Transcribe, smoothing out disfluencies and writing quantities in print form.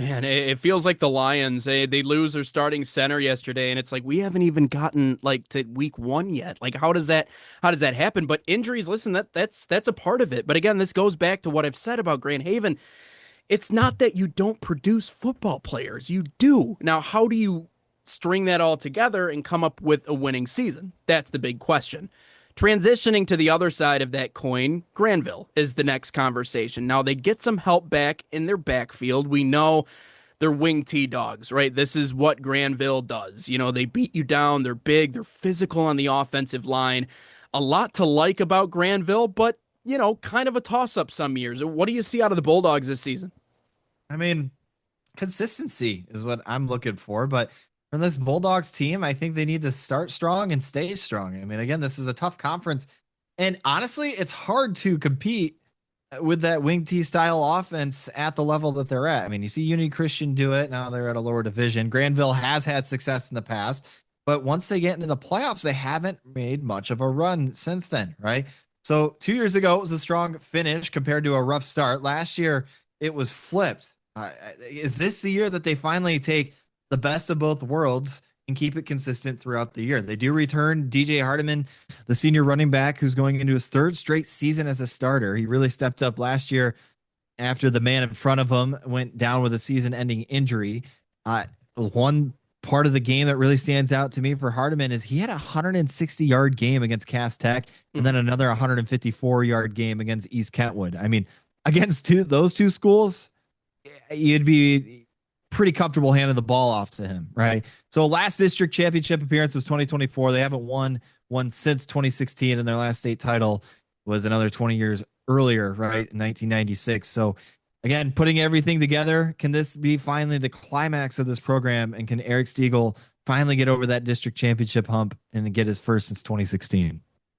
Man, it feels like the Lions. They lose their starting center yesterday, and it's like we haven't even gotten like to week one yet. Like, how does that happen? But injuries, listen, that's a part of it. But again, this goes back to what I've said about Grand Haven. It's not that you don't produce football players. You do. Now, how do you string that all together and come up with a winning season? That's the big question. Transitioning to the other side of that coin, Granville is the next conversation. Now, they get some help back in their backfield. We know they're wing T dogs, right? This is what Granville does. They beat you down. They're big. They're physical on the offensive line. A lot to like about Granville, but, kind of a toss up some years. What do you see out of the Bulldogs this season? I mean, consistency is what I'm looking for. But from this Bulldogs team, I think they need to start strong and stay strong. I mean, again, this is a tough conference. And honestly, it's hard to compete with that wing T style offense at the level that they're at. I mean, you see Unity Christian do it. Now they're at a lower division. Granville has had success in the past, but once they get into the playoffs, they haven't made much of a run since then, right? So 2 years ago, it was a strong finish compared to a rough start. Last year, it was flipped. Is this the year that they finally take the best of both worlds and keep it consistent throughout the year? They do return DJ Hardiman, the senior running back, who's going into his third straight season as a starter. He really stepped up last year after the man in front of him went down with a season-ending injury. One part of the game that really stands out to me for Hardiman is he had a 160-yard game against Cass Tech and then another 154-yard game against East Kentwood. I mean, against those two schools, you'd be pretty comfortable handing the ball off to him, right? So last district championship appearance was 2024. They haven't won one since 2016, and their last state title was another 20 years earlier, right, in 1996. So again, putting everything together, can this be finally the climax of this program, and can Eric Stiegel finally get over that district championship hump and get his first since 2016?